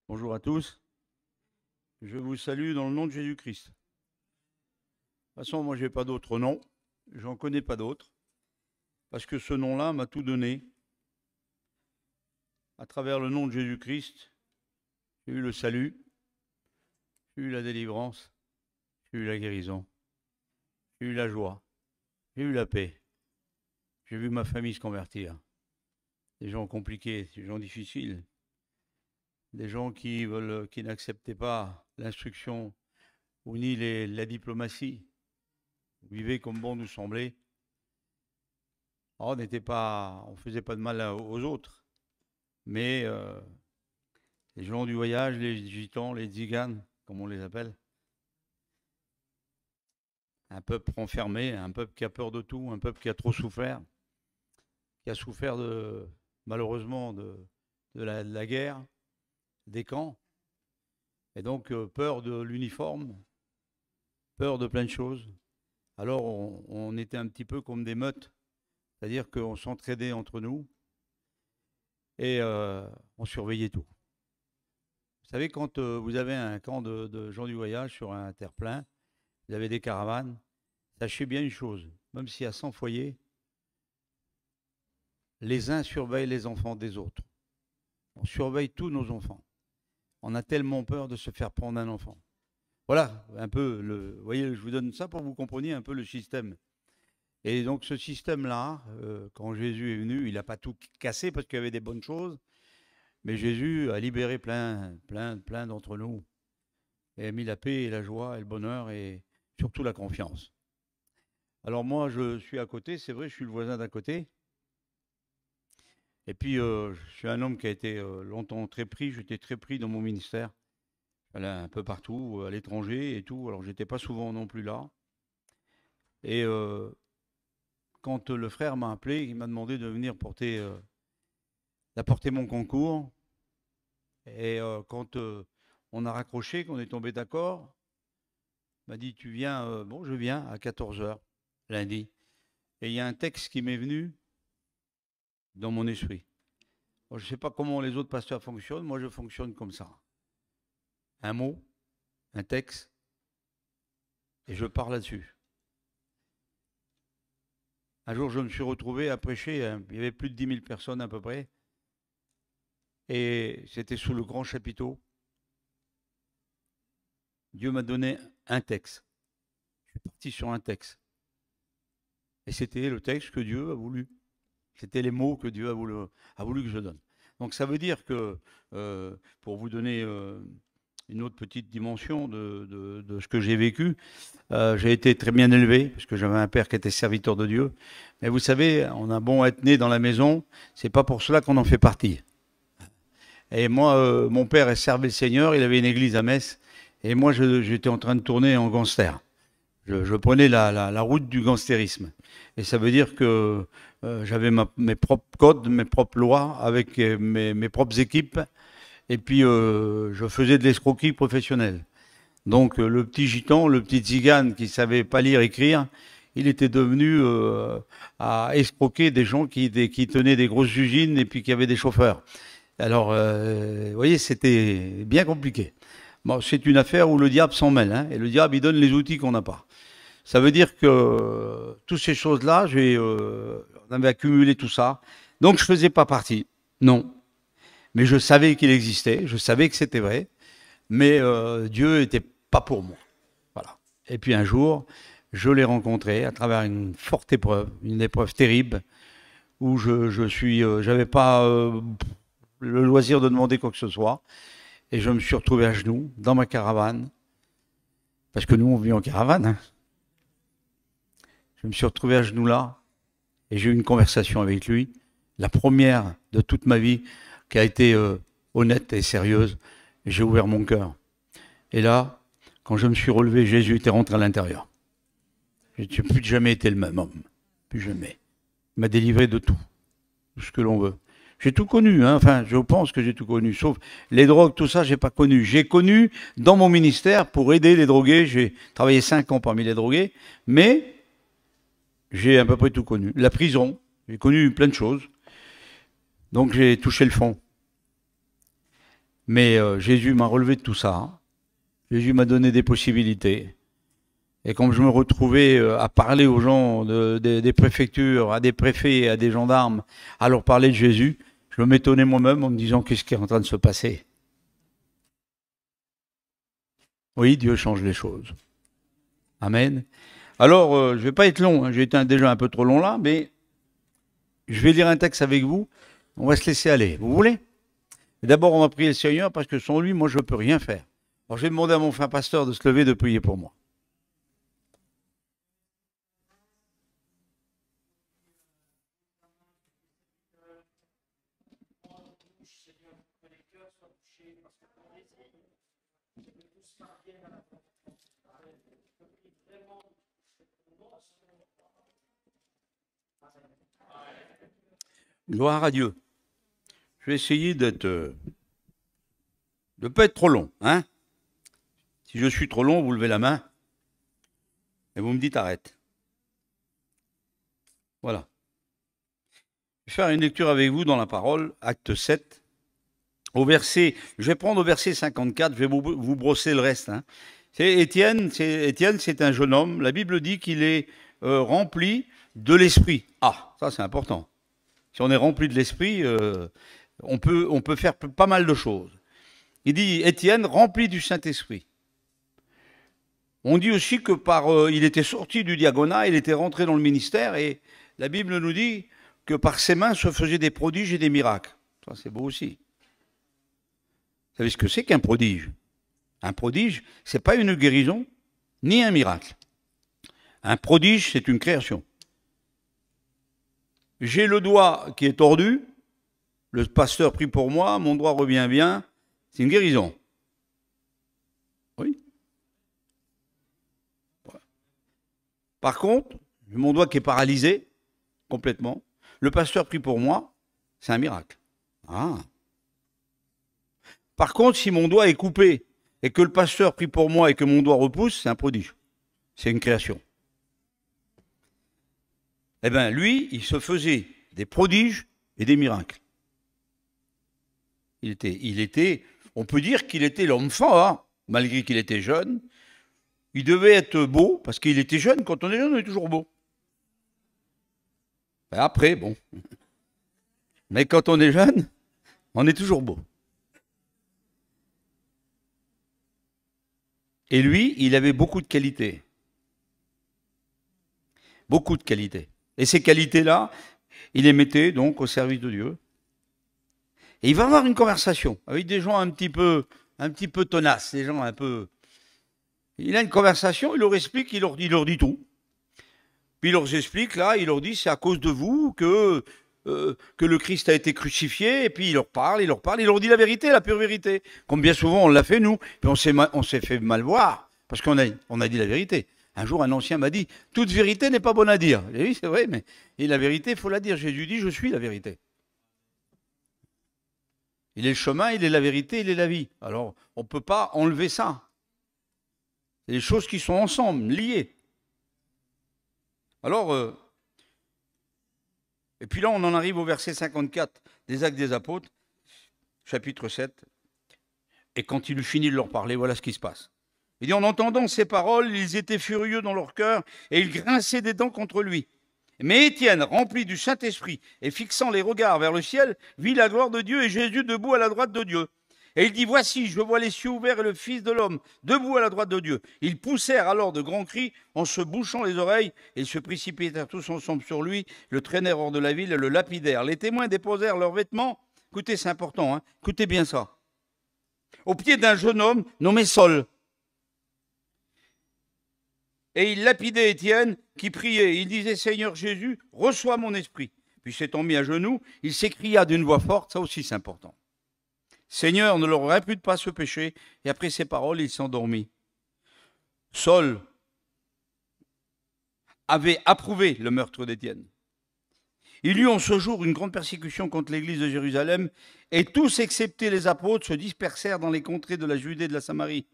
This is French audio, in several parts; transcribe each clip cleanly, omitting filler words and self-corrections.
Bonjour à tous. Je vous salue dans le nom de Jésus-Christ. De toute façon, moi, je n'ai pas d'autre nom. J'en connais pas d'autre. Parce que ce nom-là m'a tout donné. À travers le nom de Jésus-Christ, j'ai eu le salut, j'ai eu la délivrance, j'ai eu la guérison, j'ai eu la joie, j'ai eu la paix. J'ai vu ma famille se convertir. Des gens compliqués, des gens difficiles. Des gens qui n'acceptaient pas l'instruction ou ni la diplomatie, vivaient comme bon nous semblait. On ne faisait pas de mal aux autres, mais les gens du voyage, les gitans, les tziganes, comme on les appelle, un peuple renfermé, un peuple qui a peur de tout, un peuple qui a trop souffert, qui a souffert malheureusement de la guerre, des camps, et donc peur de l'uniforme, peur de plein de choses. Alors on était un petit peu comme des meutes, c'est-à-dire qu'on s'entraidait entre nous et on surveillait tout. Vous savez, quand vous avez un camp de gens du voyage sur un terre-plein, vous avez des caravanes, sachez bien une chose, même s'il y a 100 foyers, les uns surveillent les enfants des autres. On surveille tous nos enfants. On a tellement peur de se faire prendre un enfant. Voilà, un peu, vous voyez, je vous donne ça pour que vous compreniez un peu le système. Et donc ce système-là, quand Jésus est venu, il n'a pas tout cassé parce qu'il y avait des bonnes choses, mais Jésus a libéré plein d'entre nous et a mis la paix et la joie et le bonheur et surtout la confiance. Alors moi, je suis à côté, c'est vrai, je suis le voisin d'à côté. Et puis, je suis un homme qui a été longtemps très pris, j'étais très pris dans mon ministère. J'allais un peu partout, à l'étranger et tout, alors j'étais pas souvent non plus là. Et quand le frère m'a appelé, il m'a demandé de venir d'apporter mon concours. Et quand on a raccroché, qu'on est tombé d'accord, il m'a dit, tu viens, bon, je viens à 14h, lundi. Et il y a un texte qui m'est venu dans mon esprit. Bon, je ne sais pas comment les autres pasteurs fonctionnent, moi je fonctionne comme ça. Un mot, un texte, et je pars là-dessus. Un jour, je me suis retrouvé à prêcher, il y avait plus de 10 000 personnes à peu près, et c'était sous le grand chapiteau. Dieu m'a donné un texte. Je suis parti sur un texte. Et c'était le texte que Dieu a voulu. C'était les mots que Dieu a voulu que je donne. Donc ça veut dire que, pour vous donner une autre petite dimension de ce que j'ai vécu, j'ai été très bien élevé, parce que j'avais un père qui était serviteur de Dieu. Mais vous savez, on a bon être né dans la maison, c'est pas pour cela qu'on en fait partie. Et moi, mon père servait le Seigneur, il avait une église à Metz, et moi j'étais en train de tourner en gangster. Je prenais la route du gangstérisme. Et ça veut dire que j'avais mes propres codes, mes propres lois, avec mes propres équipes. Et puis, je faisais de l'escroquerie professionnelle. Donc, le petit gitan, le petit tzigane qui savait pas lire, écrire, il était devenu à escroquer des gens qui tenaient des grosses usines et puis qui avaient des chauffeurs. Alors, vous voyez, c'était bien compliqué. Bon, c'est une affaire où le diable s'en mêle, hein, et le diable, il donne les outils qu'on n'a pas. Ça veut dire que toutes ces choses-là, on avait accumulé tout ça. Donc, je ne faisais pas partie. Non. Mais je savais qu'il existait, je savais que c'était vrai, mais Dieu n'était pas pour moi. Voilà. Et puis un jour, je l'ai rencontré à travers une forte épreuve, une épreuve terrible, où j'avais pas le loisir de demander quoi que ce soit. Et je me suis retrouvé à genoux dans ma caravane. Parce que nous, on vit en caravane. Hein. Je me suis retrouvé à genoux là. Et j'ai eu une conversation avec lui. La première de toute ma vie qui a été honnête et sérieuse. Et j'ai ouvert mon cœur. Et là, quand je me suis relevé, Jésus était rentré à l'intérieur. Je n'ai plus jamais été le même homme. Plus jamais. Il m'a délivré de tout ce que l'on veut. J'ai tout connu, hein. Enfin, je pense que j'ai tout connu, sauf les drogues, tout ça, j'ai pas connu. J'ai connu dans mon ministère pour aider les drogués. J'ai travaillé 5 ans parmi les drogués, mais j'ai à peu près tout connu. La prison, j'ai connu plein de choses. Donc j'ai touché le fond. Mais Jésus m'a relevé de tout ça. Jésus m'a donné des possibilités. Et quand je me retrouvais à parler aux gens des préfectures, à des préfets, à des gendarmes, à leur parler de Jésus, je m'étonnais moi-même en me disant qu'est-ce qui est en train de se passer. Oui, Dieu change les choses. Amen. Alors, je ne vais pas être long, hein, j'ai été déjà un peu trop long là, mais je vais lire un texte avec vous. On va se laisser aller. Vous voulez? D'abord, on va prier le Seigneur parce que sans lui, moi, je ne peux rien faire. Alors, je vais demander à mon frère pasteur de se lever, de prier pour moi. Gloire à Dieu. Je vais essayer de ne pas être trop long. Hein? Si je suis trop long, vous levez la main et vous me dites arrête. Voilà. Je vais faire une lecture avec vous dans la parole, acte 7. Je vais prendre au verset 54, je vais vous brosser le reste. Hein. Étienne, c'est un jeune homme. La Bible dit qu'il est rempli de l'esprit. Ah, ça c'est important. Si on est rempli de l'esprit, on peut faire pas mal de choses. Il dit Étienne, rempli du Saint-Esprit. On dit aussi que il était sorti du diaconat, il était rentré dans le ministère, et la Bible nous dit que par ses mains se faisaient des prodiges et des miracles. Ça c'est beau aussi. Vous savez ce que c'est qu'un prodige? Un prodige, c'est pas une guérison, ni un miracle. Un prodige, c'est une création. J'ai le doigt qui est tordu, le pasteur prie pour moi, mon doigt revient bien, c'est une guérison. Oui. Par contre, mon doigt qui est paralysé, complètement, le pasteur prie pour moi, c'est un miracle. Ah. Par contre, si mon doigt est coupé et que le pasteur prie pour moi et que mon doigt repousse, c'est un prodige. C'est une création. Eh bien, lui, il se faisait des prodiges et des miracles. On peut dire qu'il était l'homme fort, malgré qu'il était jeune. Il devait être beau, parce qu'il était jeune. Quand on est jeune, on est toujours beau. Ben après, bon. Mais quand on est jeune, on est toujours beau. Et lui, il avait beaucoup de qualités. Beaucoup de qualités. Et ces qualités-là, il les mettait donc au service de Dieu. Et il va avoir une conversation avec des gens un petit peu tenaces, des gens un peu... Il a une conversation, il leur explique, il leur dit tout. Puis il leur explique, là, il leur dit, c'est à cause de vous que le Christ a été crucifié, et puis il leur parle, il leur dit la vérité, la pure vérité. Comme bien souvent on l'a fait nous, puis on s'est fait mal voir, parce qu'on a dit la vérité. Un jour, un ancien m'a dit, toute vérité n'est pas bonne à dire. J'ai dit, c'est vrai, mais la vérité, il faut la dire. Jésus dit, je suis la vérité. Il est le chemin, il est la vérité, il est la vie. Alors, on ne peut pas enlever ça. C'est des choses qui sont ensemble, liées. Alors, et puis là, on en arrive au verset 54 des Actes des Apôtres, chapitre 7. Et quand il eut fini de leur parler, voilà ce qui se passe. Il dit, en entendant ces paroles, ils étaient furieux dans leur cœur et ils grinçaient des dents contre lui. Mais Étienne, rempli du Saint-Esprit et fixant les regards vers le ciel, vit la gloire de Dieu et Jésus debout à la droite de Dieu. Et il dit, voici, je vois les cieux ouverts et le Fils de l'homme debout à la droite de Dieu. Ils poussèrent alors de grands cris en se bouchant les oreilles et ils se précipitèrent tous ensemble sur lui, le traînèrent hors de la ville et le lapidèrent. Les témoins déposèrent leurs vêtements Écoutez, c'est important, hein. Écoutez bien ça. Au pied d'un jeune homme nommé Saul. Et il lapidait Étienne qui priait. Il disait, Seigneur Jésus, reçois mon esprit. Puis s'étant mis à genoux, il s'écria d'une voix forte, ça aussi c'est important. Seigneur, ne leur répute pas ce péché. Et après ces paroles, il s'endormit. Saul avait approuvé le meurtre d'Étienne. Il y eut en ce jour une grande persécution contre l'église de Jérusalem, et tous, excepté les apôtres, se dispersèrent dans les contrées de la Judée et de la Samarie.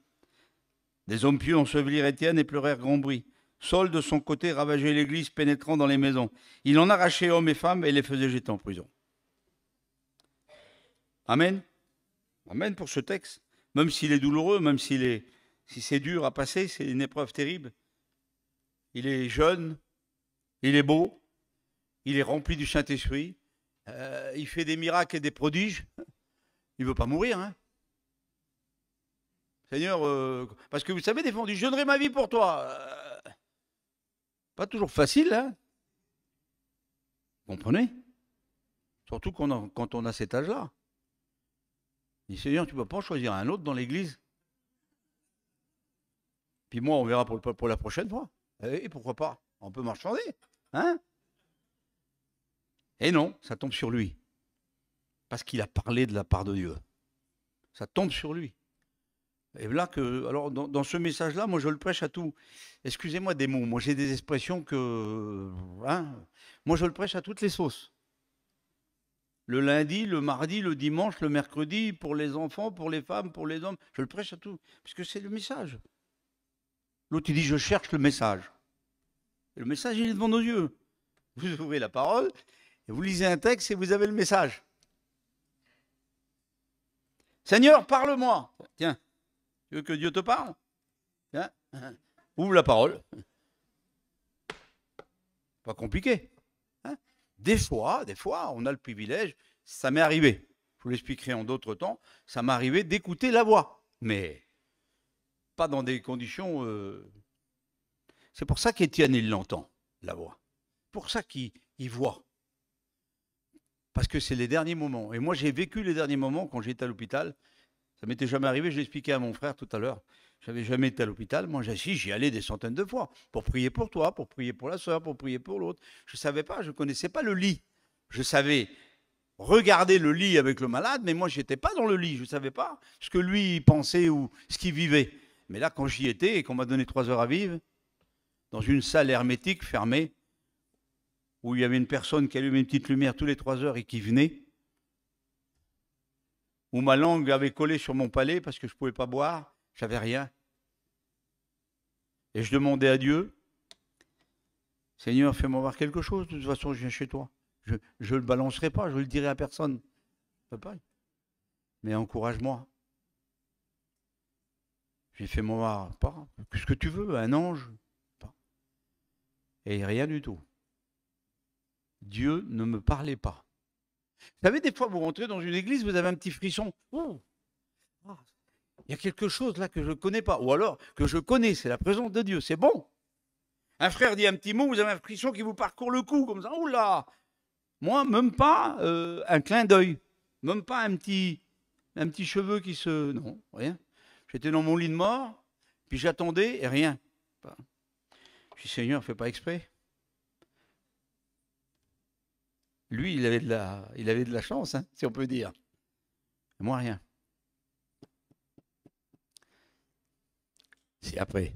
Des hommes pieux ensevelirent Étienne et pleurèrent grand bruit. Saul, de son côté, ravageait l'église, pénétrant dans les maisons. Il en arrachait hommes et femmes et les faisait jeter en prison. Amen. Amen pour ce texte. Même s'il est douloureux, même si c'est dur à passer, c'est une épreuve terrible. Il est jeune, il est beau, il est rempli du Saint-Esprit, il fait des miracles et des prodiges. Il ne veut pas mourir, hein. Seigneur, parce que vous savez, des fois on dit, je donnerai ma vie pour toi. Pas toujours facile, hein. Vous comprenez? Surtout quand on a cet âge-là. Il dit, Seigneur, tu ne peux pas en choisir un autre dans l'église. Puis moi, on verra pour la prochaine fois. Et pourquoi pas? On peut marchander, hein? Et non, ça tombe sur lui. Parce qu'il a parlé de la part de Dieu. Ça tombe sur lui. Et là alors dans ce message-là, moi je le prêche à tout. Excusez-moi des mots, moi j'ai des expressions que, hein, moi je le prêche à toutes les sauces. Le lundi, le mardi, le dimanche, le mercredi, pour les enfants, pour les femmes, pour les hommes, je le prêche à tout, parce que c'est le message. L'autre il dit je cherche le message. Et le message il est devant nos yeux. Vous ouvrez la parole, et vous lisez un texte et vous avez le message. Seigneur, parle-moi. Tiens. Tu veux que Dieu te parle? Hein? Ouvre la parole. Pas compliqué. Hein? Des fois, on a le privilège, ça m'est arrivé, je vous l'expliquerai en d'autres temps, ça m'est arrivé d'écouter la voix, mais pas dans des conditions... C'est pour ça qu'Étienne, il l'entend, la voix. Pour ça qu'il voit. Parce que c'est les derniers moments. Et moi, j'ai vécu les derniers moments quand j'étais à l'hôpital. Ça m'était jamais arrivé, je l'expliquais à mon frère tout à l'heure. Je n'avais jamais été à l'hôpital. Moi, j'y allais des centaines de fois pour prier pour toi, pour prier pour la soeur, pour prier pour l'autre. Je ne savais pas, je ne connaissais pas le lit. Je savais regarder le lit avec le malade, mais moi, je n'étais pas dans le lit. Je ne savais pas ce que lui pensait ou ce qu'il vivait. Mais là, quand j'y étais et qu'on m'a donné 3 heures à vivre, dans une salle hermétique fermée, où il y avait une personne qui allumait une petite lumière tous les 3 heures et qui venait, où ma langue avait collé sur mon palais parce que je ne pouvais pas boire, j'avais rien. Et je demandais à Dieu, Seigneur, fais-moi voir quelque chose, de toute façon je viens chez toi. Je ne le balancerai pas, je ne le dirai à personne. Pas. Mais encourage-moi. J'ai fait moi voir, qu'est-ce que tu veux, un ange? Pas. Et rien du tout. Dieu ne me parlait pas. Vous savez, des fois, vous rentrez dans une église, vous avez un petit frisson. Oh, il y a quelque chose là que je ne connais pas. Ou alors, que je connais, c'est la présence de Dieu. C'est bon. Un frère dit un petit mot, vous avez un frisson qui vous parcourt le cou, comme ça. Oula! Moi, même pas un clin d'œil. Même pas un petit cheveu qui se... Non, rien. J'étais dans mon lit de mort, puis j'attendais et rien. Je dis, Seigneur, fais pas exprès. Lui, il avait de la chance, hein, si on peut dire. Et moi, rien. C'est après,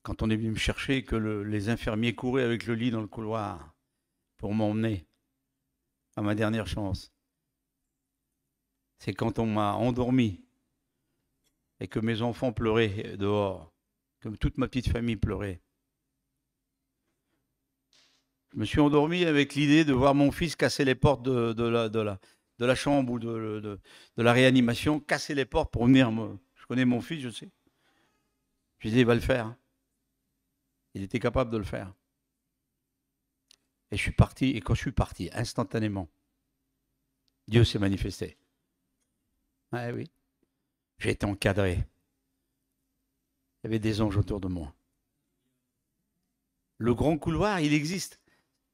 quand on est venu me chercher, que les infirmiers couraient avec le lit dans le couloir pour m'emmener à ma dernière chance. C'est quand on m'a endormi et que mes enfants pleuraient dehors, que toute ma petite famille pleurait. Je me suis endormi avec l'idée de voir mon fils casser les portes de la chambre ou de la réanimation, casser les portes pour venir me... Je connais mon fils, je sais. Je disais, il va le faire. Il était capable de le faire. Et je suis parti, et quand je suis parti, instantanément, Dieu s'est manifesté. Ah oui. J'ai été encadré. Il y avait des anges autour de moi. Le grand couloir, il existe.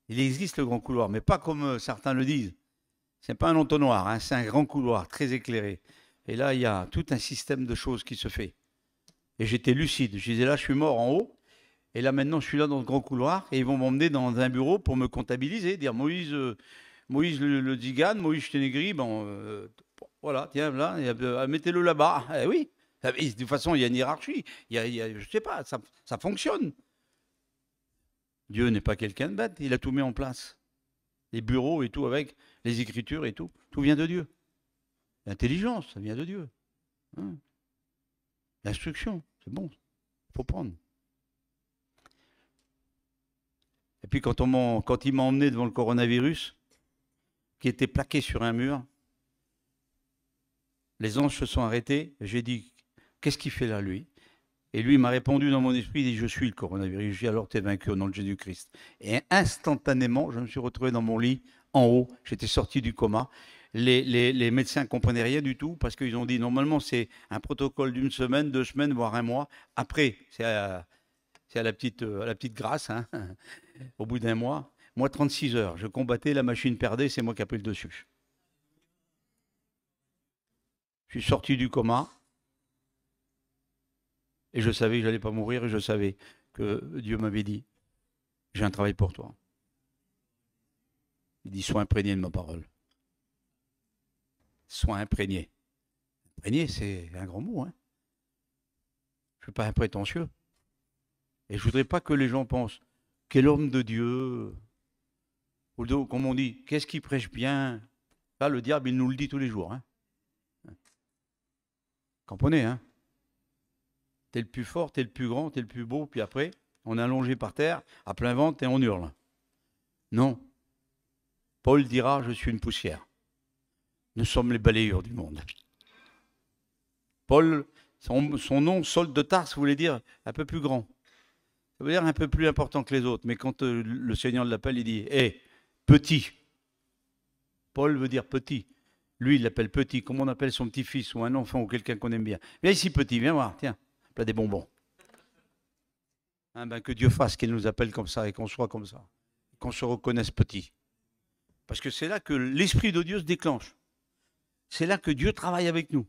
Il existe le grand couloir, mais pas comme certains le disent. Ce n'est pas un entonnoir, hein, c'est un grand couloir très éclairé. Et là, il y a tout un système de choses qui se fait. Et j'étais lucide. Je disais là, je suis mort en haut. Et là, maintenant, je suis là dans ce grand couloir. Et ils vont m'emmener dans un bureau pour me comptabiliser. Dire Moïse, Moïse le Zigan, Moïse Ténégri, bon, voilà, tiens, là, mettez-le là-bas. Eh oui. De toute façon, il y a une hiérarchie. Je ne sais pas, ça fonctionne. Dieu n'est pas quelqu'un de bête. Il a tout mis en place. Les bureaux et tout avec, les écritures et tout. Tout vient de Dieu. L'intelligence, ça vient de Dieu. Hein. L'instruction, c'est bon. Il faut prendre. Et puis quand il m'a emmené devant le coronavirus, qui était plaqué sur un mur, les anges se sont arrêtés. J'ai dit, qu'est-ce qu'il fait là, lui? Et lui, il m'a répondu dans mon esprit, il dit, je suis le coronavirus. Je dis, alors tu es vaincu au nom de Jésus-Christ. Et instantanément, je me suis retrouvé dans mon lit, en haut. J'étais sorti du coma. Les médecins ne comprenaient rien du tout parce qu'ils ont dit, normalement, c'est un protocole d'1 semaine, 2 semaines, voire un mois. Après, c'est à la petite grâce, hein, au bout d'un mois. Moi, 36 heures. Je combattais, la machine perdait, c'est moi qui ai pris le dessus. Je suis sorti du coma. Et je savais que je n'allais pas mourir et je savais que Dieu m'avait dit, j'ai un travail pour toi. Il dit, sois imprégné de ma parole. Sois imprégné. Imprégné, c'est un grand mot. Hein. Je ne suis pas un prétentieux. Et je ne voudrais pas que les gens pensent, quel homme de Dieu. Ou comme on dit, qu'est-ce qui prêche bien. Là, le diable, il nous le dit tous les jours. Hein. Comprenez, hein? T'es le plus fort, t'es le plus grand, t'es le plus beau, puis après, on est allongé par terre, à plein ventre, et on hurle. Non. Paul dira, je suis une poussière. Nous sommes les balayeurs du monde. Paul, son nom, Saul de Tarse, voulait dire un peu plus grand. Ça veut dire un peu plus important que les autres. Mais quand le Seigneur l'appelle, il dit, hé, petit. Paul veut dire petit. Lui, il l'appelle petit, comme on appelle son petit-fils, ou un enfant, ou quelqu'un qu'on aime bien. Viens ici, petit, viens voir, tiens. Des bonbons. Hein, ben, que Dieu fasse qu'il nous appelle comme ça et qu'on soit comme ça. Qu'on se reconnaisse petit. Parce que c'est là que l'Esprit de Dieu se déclenche. C'est là que Dieu travaille avec nous.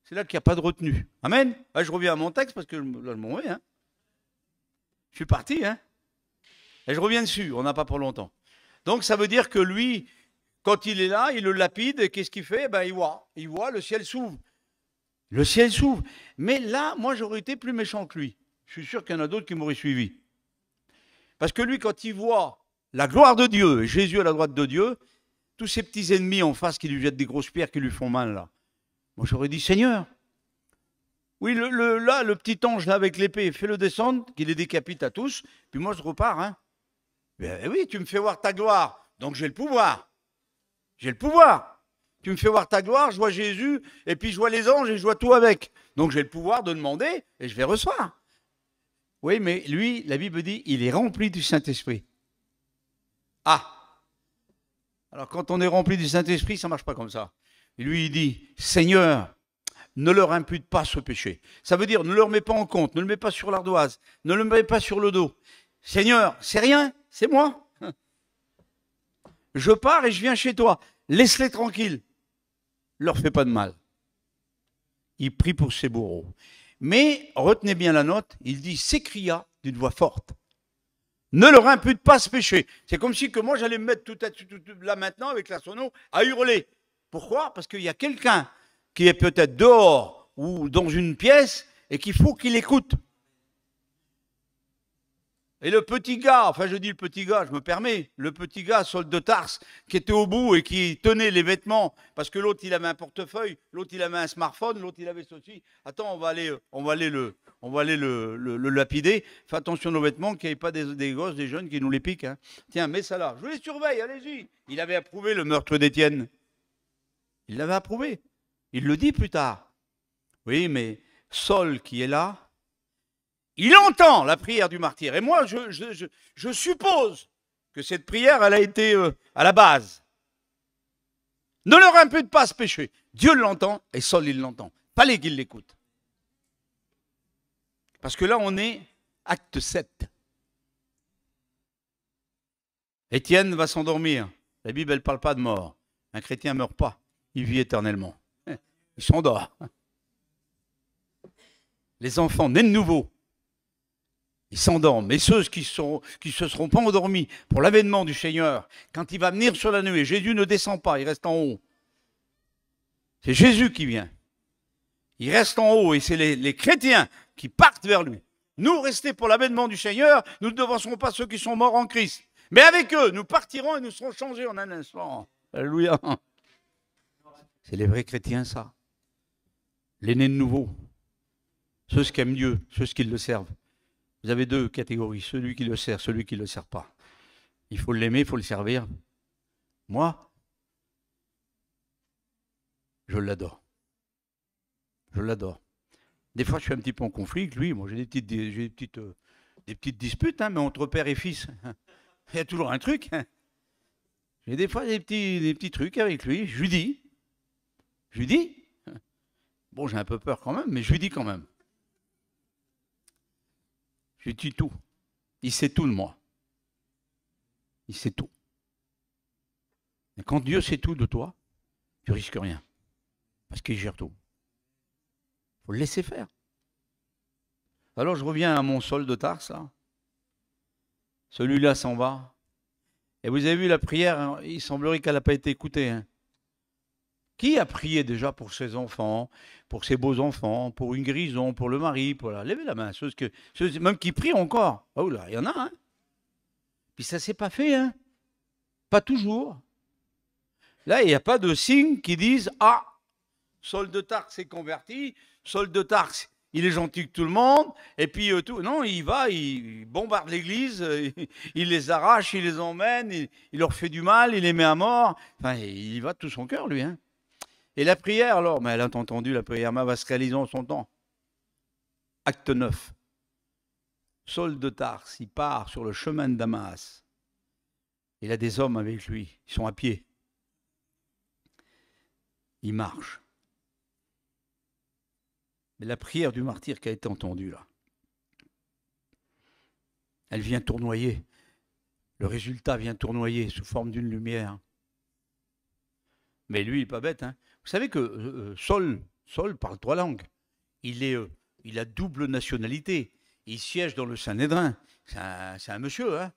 C'est là qu'il n'y a pas de retenue. Amen. Là, je reviens à mon texte parce que là, je m'en vais. Hein. Je suis parti. Hein. Et je reviens dessus. On n'a pas pour longtemps. Donc ça veut dire que lui, quand il est là, il le lapide. Et qu'est-ce qu'il fait? Ben, il voit, le ciel s'ouvre. Le ciel s'ouvre. Mais là, moi, j'aurais été plus méchant que lui. Je suis sûr qu'il y en a d'autres qui m'auraient suivi. Parce que lui, quand il voit la gloire de Dieu, et Jésus à la droite de Dieu, tous ces petits ennemis en face qui lui jettent des grosses pierres qui lui font mal, là. Moi, j'aurais dit, Seigneur, oui, là, le petit ange, là, avec l'épée, fais-le descendre, qu'il les décapite à tous, puis moi, je repars. Hein. Ben oui, tu me fais voir ta gloire, donc j'ai le pouvoir. J'ai le pouvoir. Tu me fais voir ta gloire, je vois Jésus, et puis je vois les anges et je vois tout avec. Donc j'ai le pouvoir de demander et je vais recevoir. Oui, mais lui, la Bible dit, il est rempli du Saint-Esprit. Ah! Alors quand on est rempli du Saint-Esprit, ça ne marche pas comme ça. Et lui, il dit, Seigneur, ne leur impute pas ce péché. Ça veut dire, ne leur mets pas en compte, ne le mets pas sur l'ardoise, ne le mets pas sur le dos. Seigneur, c'est rien, c'est moi. Je pars et je viens chez toi. Laisse-les tranquilles. Leur fait pas de mal. Il prie pour ses bourreaux. Mais, retenez bien la note, il dit, s'écria d'une voix forte. Ne leur impute pas ce péché. C'est comme si que moi j'allais me mettre tout là maintenant avec la sono à hurler. Pourquoi? Parce qu'il y a quelqu'un qui est peut-être dehors ou dans une pièce et qu'il faut qu'il écoute. Et le petit gars, enfin je dis le petit gars, je me permets, le petit gars, Saul de Tarse, qui était au bout et qui tenait les vêtements, parce que l'autre il avait un portefeuille, l'autre il avait un smartphone, l'autre il avait ceci. Attends, on va aller le lapider. Fais attention à nos vêtements, qu'il n'y ait pas des gosses, des jeunes qui nous les piquent. Hein. Tiens, mets ça là. Je les surveille, allez-y. Il avait approuvé le meurtre d'Étienne. Il l'avait approuvé. Il le dit plus tard. Oui, mais Saul qui est là, il entend la prière du martyr. Et moi, je suppose que cette prière, elle a été à la base. Ne leur impute pas ce péché. Dieu l'entend et Saul, il l'entend. Fallait qu'il l'écoute. Parce que là, on est acte 7. Étienne va s'endormir. La Bible, elle ne parle pas de mort. Un chrétien ne meurt pas, il vit éternellement. Il s'endort. Les enfants nés de nouveau, ils s'endorment. Mais ceux qui se seront pas endormis pour l'avènement du Seigneur, quand il va venir sur la nuée, Jésus ne descend pas, il reste en haut. C'est Jésus qui vient. Il reste en haut et c'est les chrétiens qui partent vers lui. Nous, restés pour l'avènement du Seigneur, nous ne devancerons pas ceux qui sont morts en Christ. Mais avec eux, nous partirons et nous serons changés en un instant. Alléluia. C'est les vrais chrétiens, ça. Les nés de nouveau. Ceux qui aiment Dieu, ceux qui le servent. Vous avez deux catégories, celui qui le sert, celui qui ne le sert pas. Il faut l'aimer, il faut le servir. Moi, je l'adore. Je l'adore. Des fois, je suis un petit peu en conflit avec lui. Moi, j'ai des petites disputes, hein, mais entre père et fils, il y a toujours un truc. Hein. J'ai des fois des petits trucs avec lui. Je lui dis. Bon, j'ai un peu peur quand même, mais je lui dis quand même. Je lui dis tout. Il sait tout de moi. Il sait tout. Et quand Dieu sait tout de toi, tu risques rien. Parce qu'il gère tout. Il faut le laisser faire. Alors je reviens à mon Saul de Tarse, là. Celui-là s'en va. Et vous avez vu la prière, hein, il semblerait qu'elle n'a pas été écoutée. Hein. Qui a prié déjà pour ses enfants, pour ses beaux-enfants, pour une guérison, pour le mari, pour la... Levez la main, ceux même qui prient encore. Oh là, il y en a, hein. Puis ça ne s'est pas fait, hein. Pas toujours. Là, il n'y a pas de signe qui disent « Ah, Saul de Tarse s'est converti, Saul de Tarse, il est gentil que tout le monde, et puis tout. » Non, il va, il bombarde l'église, il les arrache, il les emmène, il leur fait du mal, il les met à mort. Enfin, il y va de tout son cœur, lui, hein. Et la prière, alors, mais elle a entendu, la prière va se réaliser en son temps. Acte 9. Saul de Tarse, il part sur le chemin de Damas. Il a des hommes avec lui, ils sont à pied. Il marche. Mais la prière du martyr qui a été entendue, là, elle vient tournoyer. Le résultat vient tournoyer sous forme d'une lumière. Mais lui, il n'est pas bête, hein. Vous savez que Saul parle 3 langues. Il a double nationalité. Il siège dans le Sanhédrin. C'est un monsieur, hein.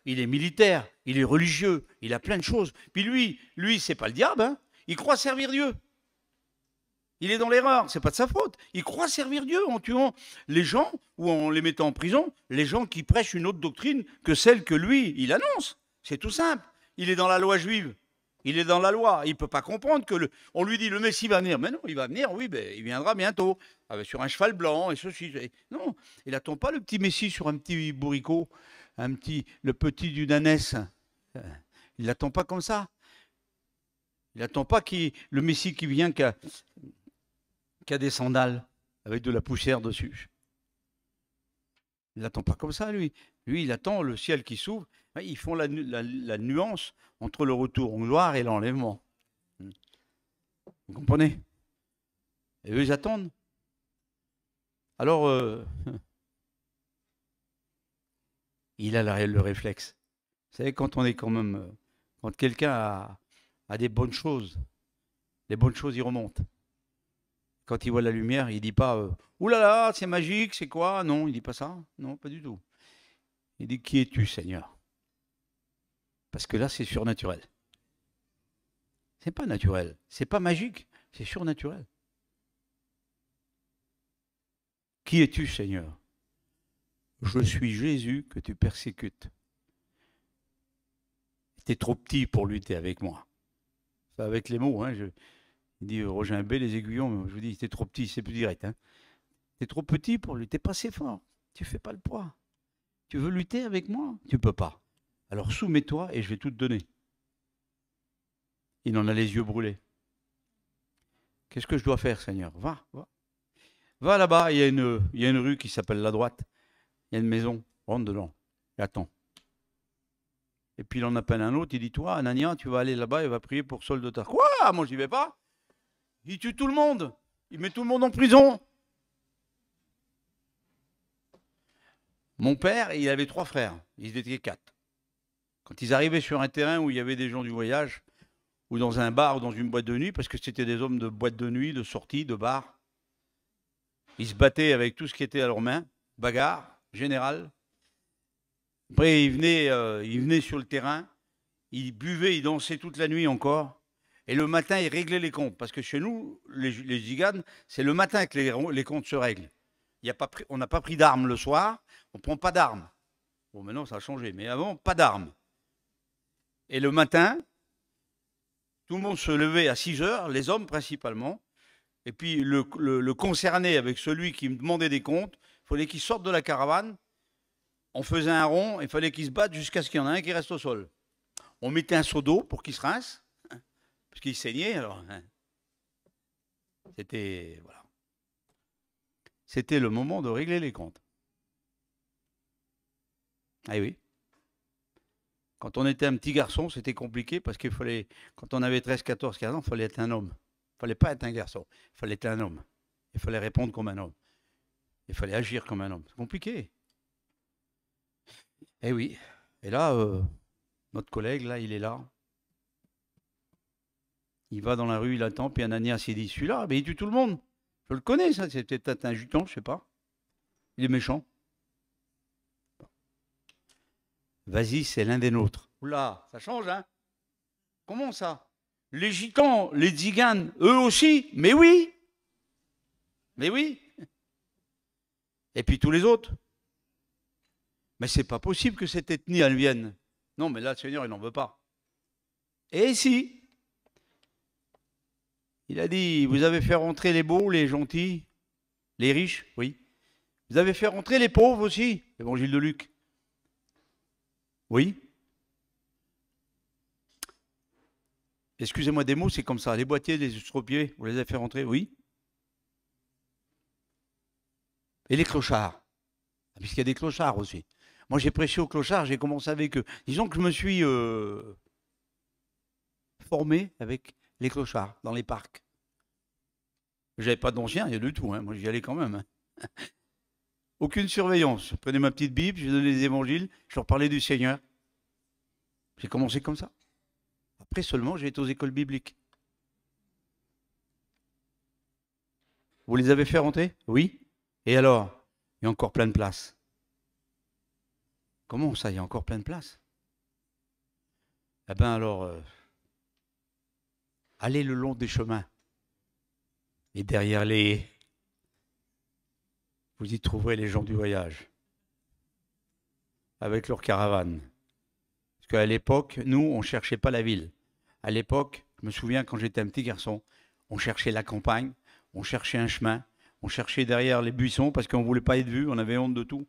Il est militaire, il est religieux, il a plein de choses. Puis lui, c'est pas le diable, hein. Il croit servir Dieu. Il est dans l'erreur, c'est pas de sa faute. Il croit servir Dieu en tuant les gens ou en les mettant en prison, les gens qui prêchent une autre doctrine que celle que lui, il annonce. C'est tout simple. Il est dans la loi juive. Il est dans la loi. Il ne peut pas comprendre que on lui dit le Messie va venir. Mais non, il va venir, oui, ben, il viendra bientôt. Sur un cheval blanc et ceci. Non, il n'attend pas le petit Messie sur un petit bourricot, le petit d'une ânesse. Il ne l'attend pas comme ça. Il n'attend pas le Messie qui vient qui a des sandales avec de la poussière dessus. Il n'attend pas comme ça, lui. Lui, il attend le ciel qui s'ouvre. Ils font la nuance entre le retour en gloire et l'enlèvement. Vous comprenez? Et eux, ils attendent. Alors, il a le réflexe. Vous savez, quand on est quand même... Quand quelqu'un a des bonnes choses, les bonnes choses, y remontent. Quand il voit la lumière, il ne dit pas « Ouh là là, c'est magique, c'est quoi ?» Non, il ne dit pas ça. Non, pas du tout. Il dit « Qui es-tu, Seigneur ?» Parce que là, c'est surnaturel. C'est pas naturel. C'est pas magique. C'est surnaturel. Qui es-tu, Seigneur? Je suis Jésus que tu persécutes. Tu es trop petit pour lutter avec moi. C'est avec les mots. Hein, il dit Roger B, les aiguillons. Je vous dis, tu es trop petit, c'est plus direct. Hein. Tu es trop petit pour lutter. Tu n'es pas assez fort. Tu ne fais pas le poids. Tu veux lutter avec moi? Tu ne peux pas. Alors soumets-toi et je vais tout te donner. Il en a les yeux brûlés. Qu'est-ce que je dois faire, Seigneur? Va. Va là-bas, il y a une rue qui s'appelle la droite. Il y a une maison, rentre dedans et attends. Et puis il en appelle un autre, il dit, toi, Anania, tu vas aller là-bas et va prier pour Saul de Tarse. Quoi? Moi, je n'y vais pas. Il tue tout le monde. Il met tout le monde en prison. Mon père, il avait 3 frères. Ils étaient 4. Quand ils arrivaient sur un terrain où il y avait des gens du voyage, ou dans un bar ou dans une boîte de nuit, parce que c'était des hommes de boîte de nuit, de sortie, de bar. Ils se battaient avec tout ce qui était à leurs mains, bagarre générale. Après, ils venaient sur le terrain, ils buvaient, ils dansaient toute la nuit encore. Et le matin, ils réglaient les comptes. Parce que chez nous, les giganes, c'est le matin que les comptes se règlent. On n'a pas pris d'armes le soir, on ne prend pas d'armes. Bon, maintenant, ça a changé. Mais avant, pas d'armes. Et le matin, tout le monde se levait à 6 heures, les hommes principalement. Et puis le concerné avec celui qui me demandait des comptes, il fallait qu'il sorte de la caravane. On faisait un rond, il fallait qu'il se batte jusqu'à ce qu'il y en ait un qui reste au sol. On mettait un seau d'eau pour qu'il se rince, parce qu'il saignait. Alors, c'était voilà. C'était le moment de régler les comptes. Ah oui. Quand on était un petit garçon, c'était compliqué parce qu'il fallait, quand on avait 13, 14, 15 ans, il fallait être un homme. Il ne fallait pas être un garçon, il fallait être un homme. Il fallait répondre comme un homme. Il fallait agir comme un homme. C'est compliqué. Eh oui. Et là, notre collègue, là, il est là. Il va dans la rue, il attend, puis Ananias, il dit, celui-là, il tue tout le monde. Je le connais, ça, c'est peut-être un juton, je ne sais pas. Il est méchant. Vas-y, c'est l'un des nôtres. Oula, ça change, hein? Comment ça? Les gitans, les tziganes, eux aussi? Mais oui! Mais oui! Et puis tous les autres? Mais c'est pas possible que cette ethnie, elle vienne. Non, mais là, le Seigneur, il n'en veut pas. Et si? Il a dit, vous avez fait rentrer les beaux, les gentils, les riches, oui. Vous avez fait rentrer les pauvres aussi, l'évangile de Luc. Oui. Excusez-moi des mots, c'est comme ça. Les boîtiers, les estropiés, vous les avez fait rentrer, oui. Et les clochards. Puisqu'il y a des clochards aussi. Moi, j'ai prêché aux clochards, j'ai commencé avec eux. Disons que je me suis formé avec les clochards dans les parcs. J'avais pas d'anciens, il y a du tout. Hein. Moi, j'y allais quand même. Hein. Aucune surveillance. Je prenais ma petite Bible, je donnais les évangiles, je leur parlais du Seigneur. J'ai commencé comme ça. Après seulement, j'ai été aux écoles bibliques. Vous les avez fait rentrer? Oui. Et alors? Il y a encore plein de places. Comment ça, il y a encore plein de places? Eh bien alors, allez le long des chemins. Et derrière les haies, vous y trouverez les gens du voyage. Avec leur caravane. Parce qu'à l'époque, nous, on ne cherchait pas la ville. À l'époque, je me souviens quand j'étais un petit garçon, on cherchait la campagne, on cherchait un chemin, on cherchait derrière les buissons parce qu'on ne voulait pas être vu, on avait honte de tout.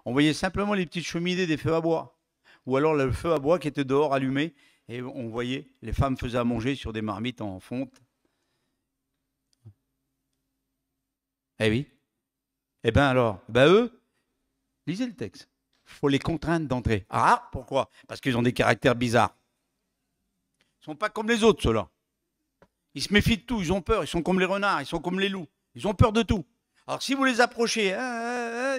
On voyait simplement les petites cheminées des feux à bois. Ou alors le feu à bois qui était dehors allumé. Et on voyait, les femmes faisaient à manger sur des marmites en fonte. Eh oui. Eh bien alors, eux, lisez le texte. Il faut les contraindre d'entrer. Ah, pourquoi? Parce qu'ils ont des caractères bizarres. Ils ne sont pas comme les autres, ceux-là. Ils se méfient de tout, ils ont peur, ils sont comme les renards, ils sont comme les loups. Ils ont peur de tout. Alors si vous les approchez,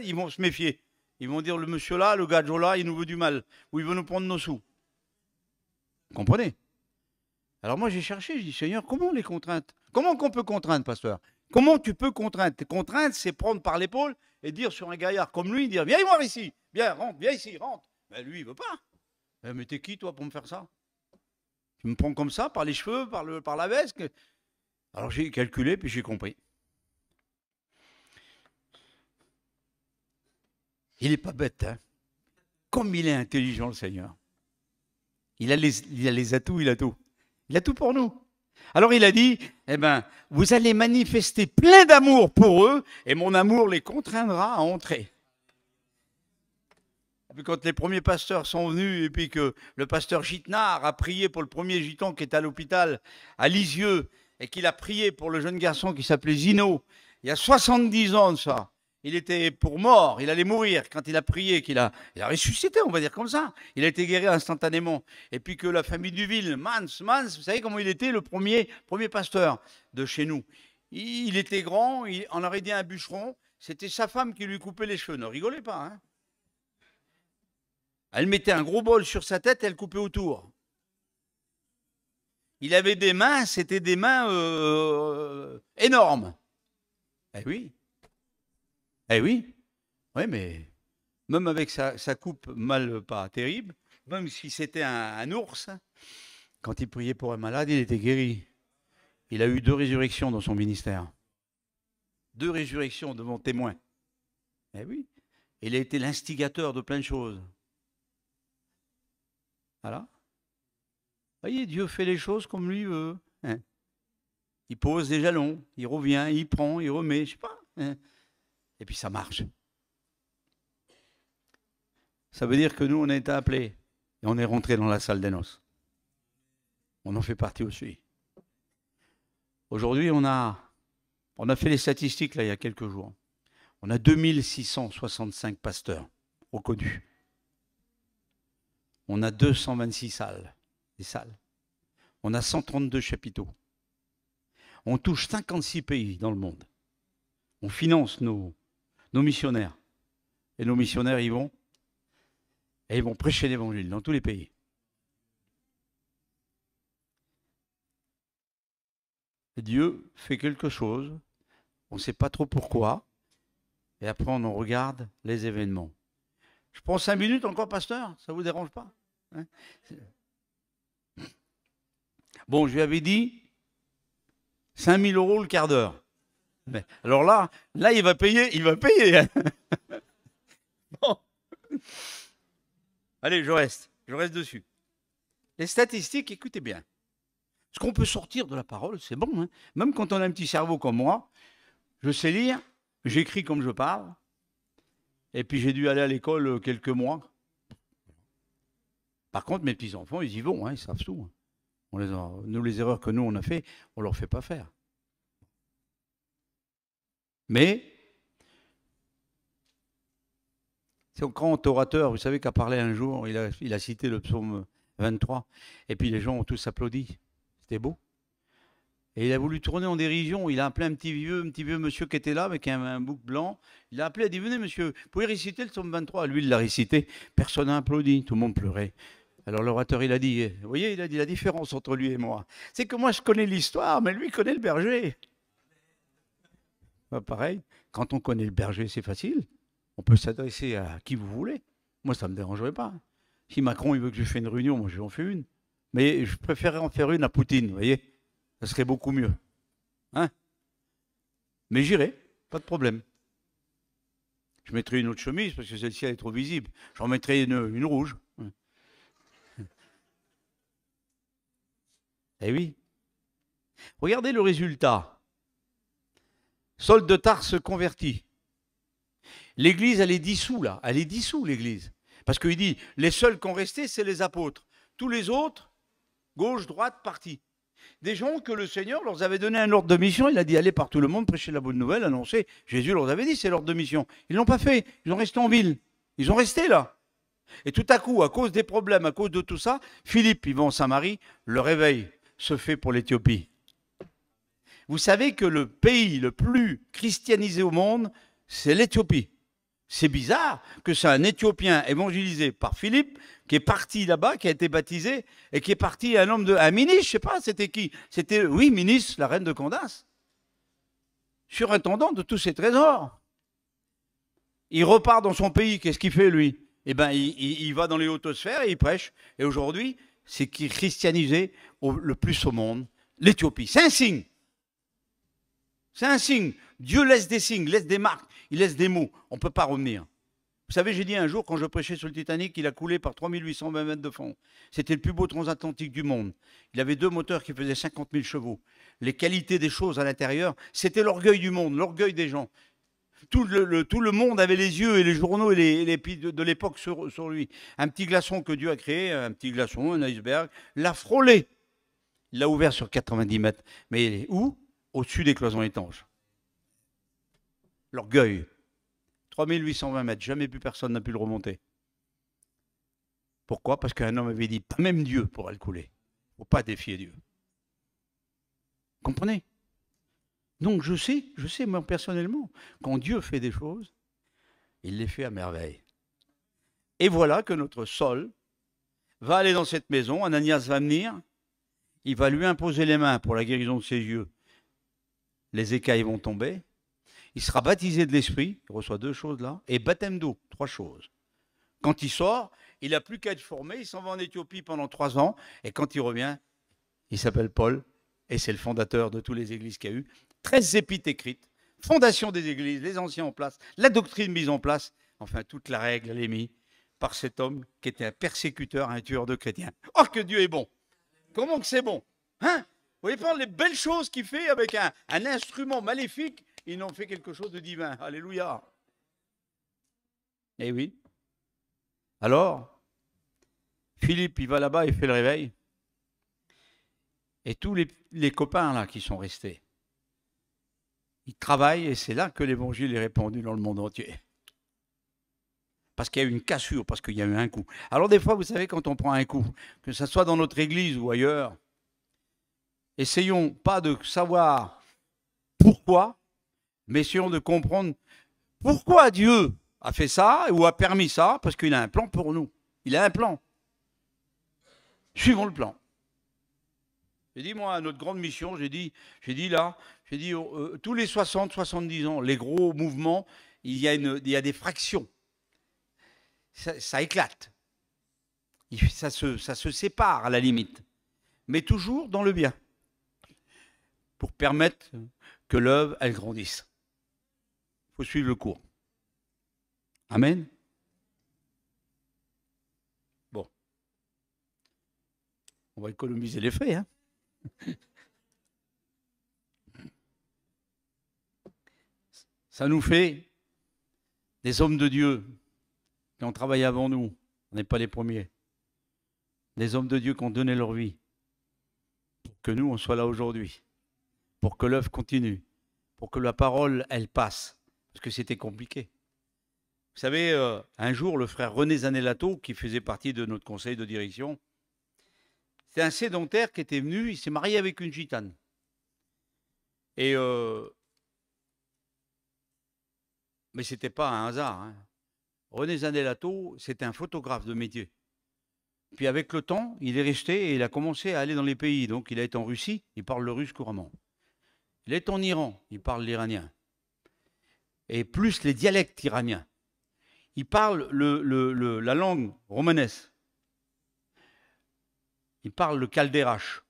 ils vont se méfier. Ils vont dire, le monsieur là, le gadjo là, il nous veut du mal. Ou il veut nous prendre nos sous. Vous comprenez? Alors moi j'ai cherché, je dis, Seigneur, comment les contraintes? Comment qu'on peut contraindre, pasteur? Comment tu peux contraindre? Contraindre, c'est prendre par l'épaule et dire sur un gaillard comme lui, dire, viens voir ici, viens, rentre, viens ici, rentre. Mais lui, il veut pas. Mais t'es qui, toi, pour me faire ça? Tu me prends comme ça, par les cheveux, par la veste? Alors j'ai calculé, puis j'ai compris. Il n'est pas bête, hein? Comme il est intelligent, le Seigneur. Il a les atouts, il a tout. Il a tout pour nous. Alors il a dit, eh ben, vous allez manifester plein d'amour pour eux, et mon amour les contraindra à entrer. Et puis quand les premiers pasteurs sont venus, et puis que le pasteur Gitnard a prié pour le premier gitan qui est à l'hôpital, à Lisieux, et qu'il a prié pour le jeune garçon qui s'appelait Zino, il y a 70 ans de ça. Il était pour mort, il allait mourir. Quand il a prié, il a ressuscité, on va dire comme ça. Il a été guéri instantanément. Et puis que la famille Duville, Mans, vous savez comment il était, le premier pasteur de chez nous. Il était grand, on aurait dit un bûcheron. C'était sa femme qui lui coupait les cheveux. Ne rigolez pas. Hein. Elle mettait un gros bol sur sa tête et elle coupait autour. il avait des mains, c'était des mains énormes. Eh oui, eh oui, oui, mais même avec sa coupe mal pas terrible, même si c'était un ours, quand il priait pour un malade, il était guéri. Il a eu 2 résurrections dans son ministère. 2 résurrections devant témoins. Eh oui, il a été l'instigateur de plein de choses. Voilà. Voyez, Dieu fait les choses comme lui veut. Hein. Il pose des jalons, il revient, il prend, il remet, je sais pas. Hein. Et puis ça marche. Ça veut dire que nous, on a été appelés et on est rentré dans la salle des noces. On en fait partie aussi. Aujourd'hui, on a fait les statistiques là il y a quelques jours. On a 2665 pasteurs reconnus. On a 226 salles, des salles. On a 132 chapiteaux. On touche 56 pays dans le monde. On finance nos missionnaires. Et nos missionnaires, ils vont prêcher l'évangile dans tous les pays. Et Dieu fait quelque chose, on ne sait pas trop pourquoi, et après on en regarde les événements. Je prends 5 minutes encore, pasteur, ça ne vous dérange pas? Hein? Bon, je lui avais dit 5 000 € le quart d'heure. Mais alors là, il va payer, Hein. Bon. Allez, je reste dessus. Les statistiques, écoutez bien. Ce qu'on peut sortir de la parole, c'est bon. Hein. Même quand on a un petit cerveau comme moi, je sais lire, j'écris comme je parle, et puis j'ai dû aller à l'école quelques mois. Par contre, mes petits-enfants, ils y vont, hein, ils savent tout. Nous, les erreurs que nous, on a fait, on ne leur fait pas faire. Mais, c'est un grand orateur, vous savez, qu'a parlé un jour, il a cité le psaume 23, et puis les gens ont tous applaudi. C'était beau. Et il a voulu tourner en dérision. Il a appelé un petit vieux monsieur qui était là avec un bouc blanc. Il a appelé, il a dit, venez monsieur, vous pouvez réciter le psaume 23. Lui, il l'a récité. Personne n'a applaudi. Tout le monde pleurait. Alors l'orateur, il a dit, vous voyez, il a dit la différence entre lui et moi. C'est que moi, je connais l'histoire, mais lui connaît le berger. Bah, pareil, quand on connaît le berger, c'est facile. On peut s'adresser à qui vous voulez. Moi, ça ne me dérangerait pas. Si Macron, il veut que je fasse une réunion, moi, je vais en faire une. Mais je préférerais en faire une à Poutine, vous voyez. Ça serait beaucoup mieux. Hein? Mais j'irai, pas de problème. Je mettrai une autre chemise parce que celle-ci elle est trop visible. J'en mettrai une rouge. Eh oui. Regardez le résultat. Saul de Tarse converti. L'église, elle est dissoute là. Elle est dissoute, l'église. Parce qu'il dit, les seuls qui ont resté, c'est les apôtres. Tous les autres, gauche, droite, parti. Des gens que le Seigneur leur avait donné un ordre de mission. Il a dit, allez par tout le monde, prêcher la bonne nouvelle, annoncer. Jésus leur avait dit, c'est l'ordre de mission. Ils ne l'ont pas fait. Ils ont resté en ville. Ils ont resté là. Et tout à coup, à cause des problèmes, à cause de tout ça, Philippe, il va en Samarie, le réveil se fait pour l'Éthiopie. Vous savez que le pays le plus christianisé au monde, c'est l'Éthiopie. C'est bizarre que c'est un Éthiopien évangélisé par Philippe qui est parti là-bas, qui a été baptisé, et qui est parti un ministre, je ne sais pas, c'était qui? C'était, oui, ministre, la reine de Candace, surintendant de tous ses trésors. Il repart dans son pays, qu'est-ce qu'il fait lui? Eh bien, il va dans les hautes sphères et il prêche. Et aujourd'hui, c'est qui est christianisé le plus au monde, l'Éthiopie. C'est un signe. C'est un signe. Dieu laisse des signes, laisse des marques, il laisse des mots. On ne peut pas revenir. Vous savez, j'ai dit un jour, quand je prêchais sur le Titanic, il a coulé par 3820 mètres de fond. C'était le plus beau transatlantique du monde. Il avait 2 moteurs qui faisaient 50 000 chevaux. Les qualités des choses à l'intérieur, c'était l'orgueil du monde, l'orgueil des gens. Tout le monde avait les yeux et les journaux et les de l'époque sur lui. Un petit glaçon que Dieu a créé, un petit glaçon, un iceberg, l'a frôlé. Il l'a ouvert sur 90 mètres. Mais il est où? Au-dessus des cloisons étanches. L'orgueil. 3820 mètres, jamais plus personne n'a pu le remonter. Pourquoi? Parce qu'un homme avait dit, pas même Dieu pourra le couler. Il ne faut pas défier Dieu. Comprenez? Donc je sais moi personnellement, quand Dieu fait des choses, il les fait à merveille. Et voilà que notre Saul va aller dans cette maison, Ananias va venir, il va lui imposer les mains pour la guérison de ses yeux. Les écailles vont tomber. Il sera baptisé de l'Esprit, il reçoit 2 choses là, et baptême d'eau, 3 choses. Quand il sort, il n'a plus qu'à être formé, il s'en va en Éthiopie pendant 3 ans, et quand il revient, il s'appelle Paul, et c'est le fondateur de toutes les églises qu'il y a eu. 13 épîtres écrites, fondation des églises, les anciens en place, la doctrine mise en place, enfin toute la règle, elle est mise par cet homme qui était un persécuteur, un tueur de chrétiens. Oh, que Dieu est bon! Comment que c'est bon? Hein? Vous voyez pas les belles choses qu'il fait avec un instrument maléfique, ils en fait quelque chose de divin. Alléluia! Eh oui. Alors, Philippe, il va là-bas, il fait le réveil. Et tous les copains là qui sont restés, ils travaillent et c'est là que l'évangile est répandu dans le monde entier. Parce qu'il y a eu une cassure, parce qu'il y a eu un coup. Alors des fois, vous savez, quand on prend un coup, que ce soit dans notre église ou ailleurs, essayons pas de savoir pourquoi, mais essayons de comprendre pourquoi Dieu a fait ça ou a permis ça, parce qu'il a un plan pour nous. Il a un plan. Suivons le plan. J'ai dit, moi, à notre grande mission, j'ai dit tous les 60, 70 ans, les gros mouvements, il y a des fractions. Ça éclate. Ça se sépare à la limite. Mais toujours dans le bien. Pour permettre que l'œuvre, elle grandisse. Il faut suivre le cours. Amen. Bon. On va économiser les frais, hein. Ça nous fait des hommes de Dieu qui ont travaillé avant nous. On n'est pas les premiers. Des hommes de Dieu qui ont donné leur vie pour que nous, on soit là aujourd'hui. Pour que l'œuvre continue. Pour que la parole, elle passe. Parce que c'était compliqué. Vous savez, un jour, le frère René Zanellato, qui faisait partie de notre conseil de direction, c'est un sédentaire qui était venu, il s'est marié avec une gitane. Et mais ce n'était pas un hasard. Hein. René Zanellato, c'était un photographe de métier. Puis avec le temps, il est resté et il a commencé à aller dans les pays. Donc il a été en Russie, il parle le russe couramment. Il est en Iran, il parle l'iranien. Et plus les dialectes iraniens. Il parle la langue romanesque. Il parle le kalderache,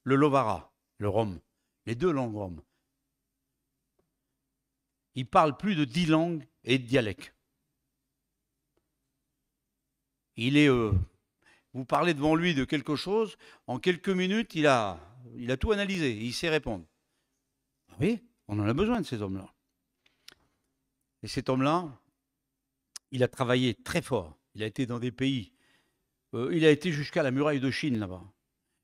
le lovara, le rom, les 2 langues roms. Il parle plus de 10 langues et de dialectes. Il est, vous parlez devant lui de quelque chose, en quelques minutes, il a tout analysé, il sait répondre. Oui, on en a besoin de ces hommes-là. Et cet homme-là, il a travaillé très fort. Il a été dans des pays. Il a été jusqu'à la muraille de Chine, là-bas.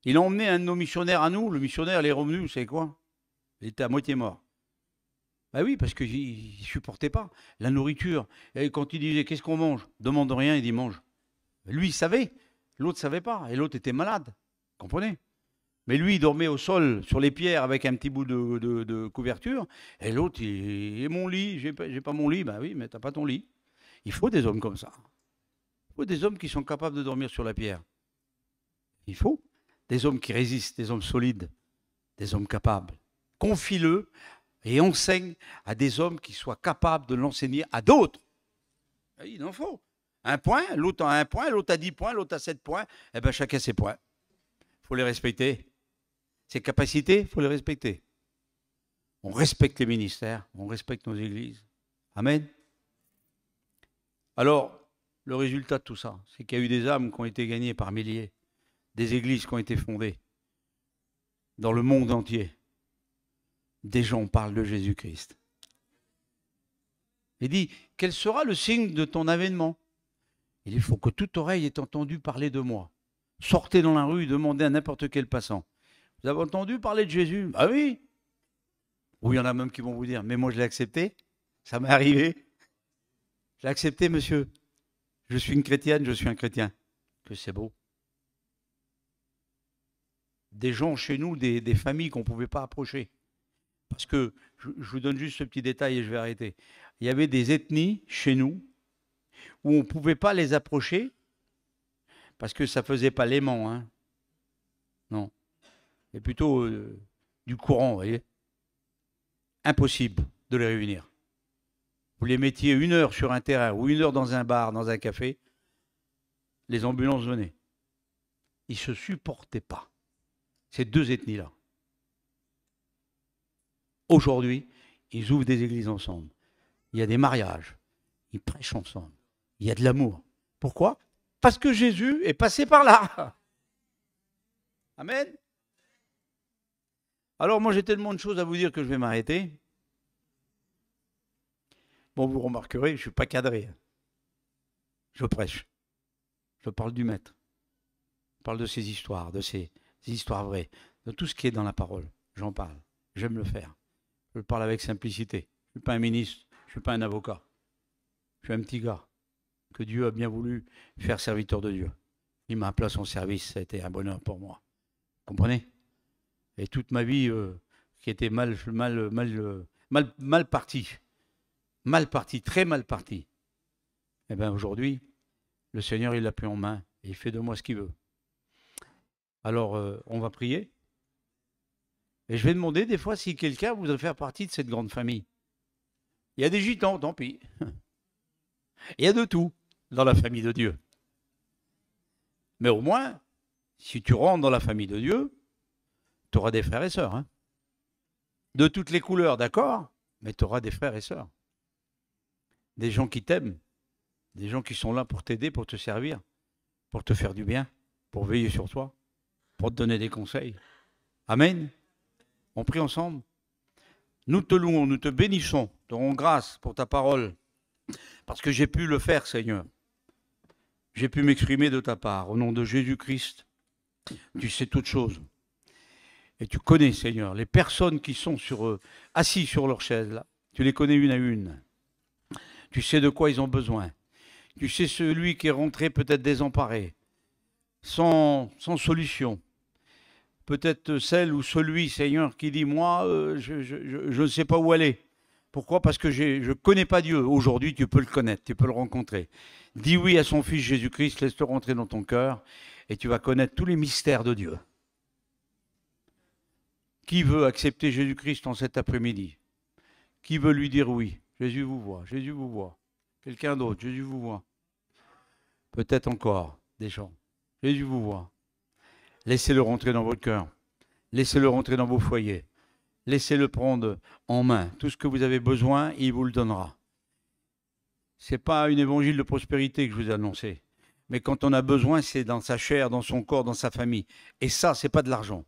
Il a emmené un de nos missionnaires à nous. Le missionnaire, il est revenu, vous savez quoi? Il était à moitié mort. Ben oui, parce qu'il ne supportait pas la nourriture. Et quand il disait, qu'est-ce qu'on mange? Demande rien, il dit, mange. Lui, il savait. L'autre ne savait pas. Et l'autre était malade. Vous comprenez? Mais lui, il dormait au sol, sur les pierres, avec un petit bout de couverture. Et l'autre, et mon lit, j'ai pas mon lit. Ben oui, mais tu n'as pas ton lit. Il faut des hommes comme ça. Il faut des hommes qui sont capables de dormir sur la pierre. Il faut des hommes qui résistent, des hommes solides, des hommes capables. Confie-le et enseigne à des hommes qui soient capables de l'enseigner à d'autres. Il en faut. Un point, l'autre a 1 point, l'autre a 10 points, l'autre a 7 points. Eh bien, chacun ses points. Il faut les respecter. Ses capacités, il faut les respecter. On respecte les ministères, on respecte nos églises. Amen. Alors, le résultat de tout ça, c'est qu'il y a eu des âmes qui ont été gagnées par milliers, des églises qui ont été fondées dans le monde entier. Des gens parlent de Jésus-Christ. Il dit, quel sera le signe de ton avènement? Il dit, il faut que toute oreille ait entendu parler de moi. Sortez dans la rue, demandez à n'importe quel passant. Vous avez entendu parler de Jésus? Ah oui. Ou il y en a même qui vont vous dire, mais moi je l'ai accepté, ça m'est arrivé. Je l'ai accepté, monsieur. Je suis une chrétienne, je suis un chrétien. Que c'est beau. Des gens chez nous, des familles qu'on ne pouvait pas approcher. Parce que, je vous donne juste ce petit détail et je vais arrêter. Il y avait des ethnies chez nous où on ne pouvait pas les approcher parce que ça ne faisait pas l'aimant. Hein. Non. et plutôt du courant, vous voyez. Impossible de les réunir. Vous les mettiez 1 heure sur un terrain ou 1 heure dans un bar, dans un café, les ambulances venaient. Ils ne se supportaient pas, ces deux ethnies-là. Aujourd'hui, ils ouvrent des églises ensemble. Il y a des mariages. Ils prêchent ensemble. Il y a de l'amour. Pourquoi? Parce que Jésus est passé par là. Amen. Alors moi j'ai tellement de choses à vous dire que je vais m'arrêter. Bon, vous remarquerez, je ne suis pas cadré. Je prêche. Je parle du maître. Je parle de ces histoires, de ces histoires vraies, de tout ce qui est dans la parole. J'en parle. J'aime le faire. Je le parle avec simplicité. Je ne suis pas un ministre, je ne suis pas un avocat. Je suis un petit gars que Dieu a bien voulu faire serviteur de Dieu. Il m'a appelé à son service, ça a été un bonheur pour moi. Vous comprenez? Et toute ma vie qui était mal partie, très mal partie, eh bien aujourd'hui, le Seigneur il l'a pris en main et il fait de moi ce qu'il veut. Alors on va prier. Et je vais demander des fois si quelqu'un voudrait faire partie de cette grande famille. Il y a des gitans, tant pis. Il y a de tout dans la famille de Dieu. Mais au moins, si tu rentres dans la famille de Dieu, tu auras des frères et sœurs. Hein. De toutes les couleurs, d'accord, mais tu auras des frères et sœurs. Des gens qui t'aiment, des gens qui sont là pour t'aider, pour te servir, pour te faire du bien, pour veiller sur toi, pour te donner des conseils. Amen. On prie ensemble. Nous te louons, nous te bénissons, te rendons grâce pour ta parole, parce que j'ai pu le faire, Seigneur. J'ai pu m'exprimer de ta part. Au nom de Jésus-Christ, tu sais toutes choses. Et tu connais, Seigneur, les personnes qui sont assis sur leur chaise, là. Tu les connais une à une. Tu sais de quoi ils ont besoin. Tu sais celui qui est rentré peut-être désemparé, sans solution. Peut-être celle ou celui, Seigneur, qui dit, moi, je ne sais pas où aller. Pourquoi? Parce que je ne connais pas Dieu. Aujourd'hui, tu peux le connaître, tu peux le rencontrer. Dis oui à son Fils Jésus-Christ, laisse-le rentrer dans ton cœur et tu vas connaître tous les mystères de Dieu. Qui veut accepter Jésus-Christ en cet après-midi? Qui veut lui dire oui? Jésus vous voit, Jésus vous voit. Quelqu'un d'autre, Jésus vous voit. Peut-être encore des gens. Jésus vous voit. Laissez-le rentrer dans votre cœur. Laissez-le rentrer dans vos foyers. Laissez-le prendre en main. Tout ce que vous avez besoin, il vous le donnera. Ce n'est pas une évangile de prospérité que je vous ai annoncé. Mais quand on a besoin, c'est dans sa chair, dans son corps, dans sa famille. Et ça, ce n'est pas de l'argent.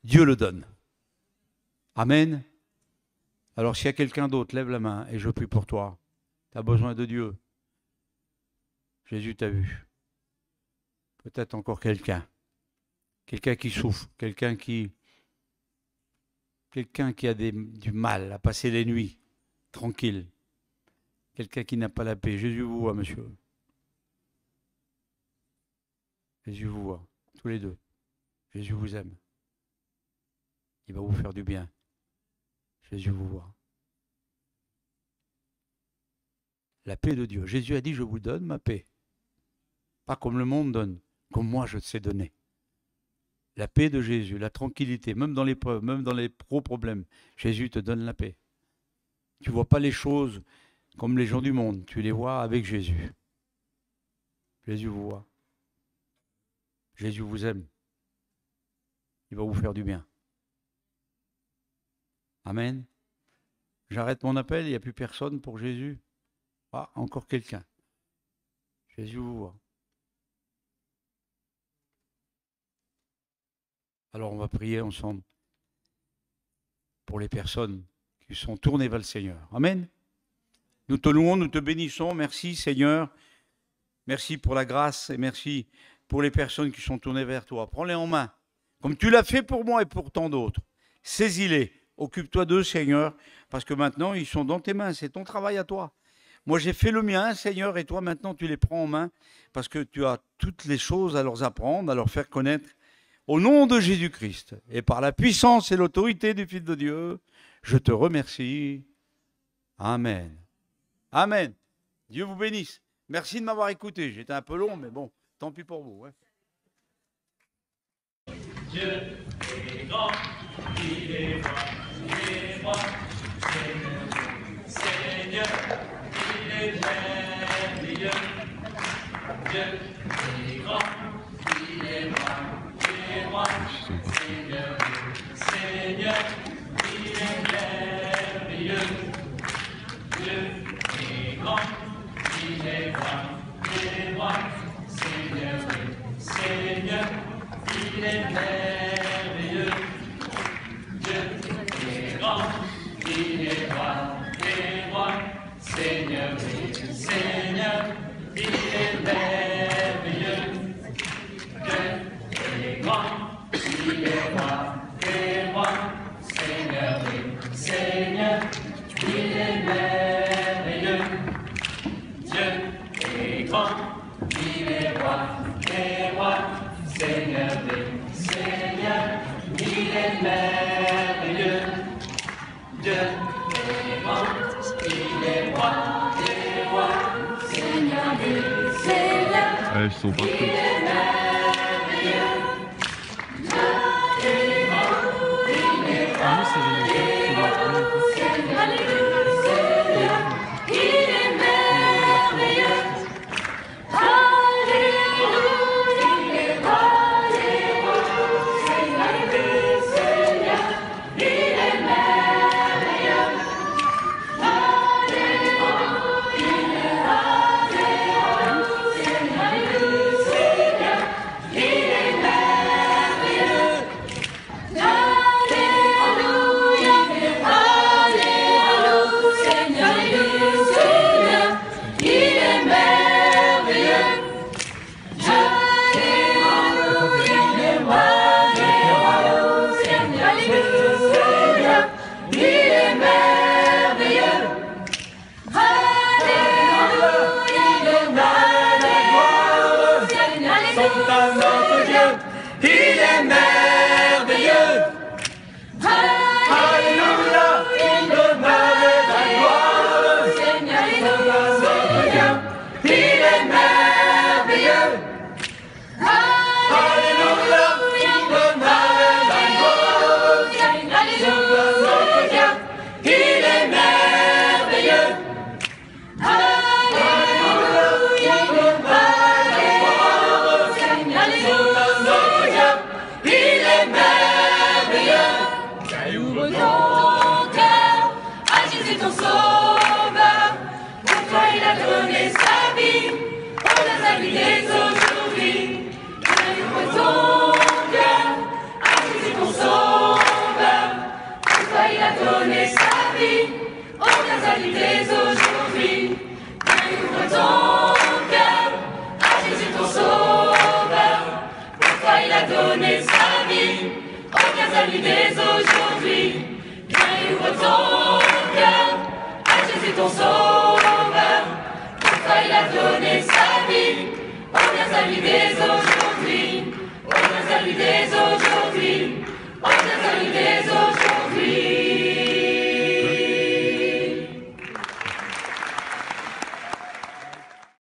Dieu le donne. Amen. Alors s'il y a quelqu'un d'autre, lève la main et je prie pour toi. Tu as besoin de Dieu. Jésus t'a vu. Peut-être encore quelqu'un. Quelqu'un qui souffre. Quelqu'un qui a du mal à passer les nuits tranquille. Quelqu'un qui n'a pas la paix. Jésus vous voit, monsieur. Jésus vous voit. Tous les deux. Jésus vous aime. Il va vous faire du bien. Jésus vous voit. La paix de Dieu. Jésus a dit, je vous donne ma paix. Pas comme le monde donne, comme moi je te sais donner. La paix de Jésus, la tranquillité, même dans l'épreuve, même dans les gros problèmes, Jésus te donne la paix. Tu ne vois pas les choses comme les gens du monde, tu les vois avec Jésus. Jésus vous voit. Jésus vous aime. Il va vous faire du bien. Amen. J'arrête mon appel, il n'y a plus personne pour Jésus. Ah, encore quelqu'un. Jésus vous voit. Alors on va prier ensemble pour les personnes qui sont tournées vers le Seigneur. Amen. Nous te louons, nous te bénissons. Merci Seigneur. Merci pour la grâce et merci pour les personnes qui sont tournées vers toi. Prends-les en main, comme tu l'as fait pour moi et pour tant d'autres. Saisis-les. Occupe-toi d'eux, Seigneur, parce que maintenant, ils sont dans tes mains. C'est ton travail à toi. Moi, j'ai fait le mien, Seigneur, et toi, maintenant, tu les prends en main parce que tu as toutes les choses à leur apprendre, à leur faire connaître. Au nom de Jésus-Christ et par la puissance et l'autorité du Fils de Dieu, je te remercie. Amen. Amen. Dieu vous bénisse. Merci de m'avoir écouté. J'étais un peu long, mais bon, tant pis pour vous. Ouais. Ils sont partout. Aujourd'hui,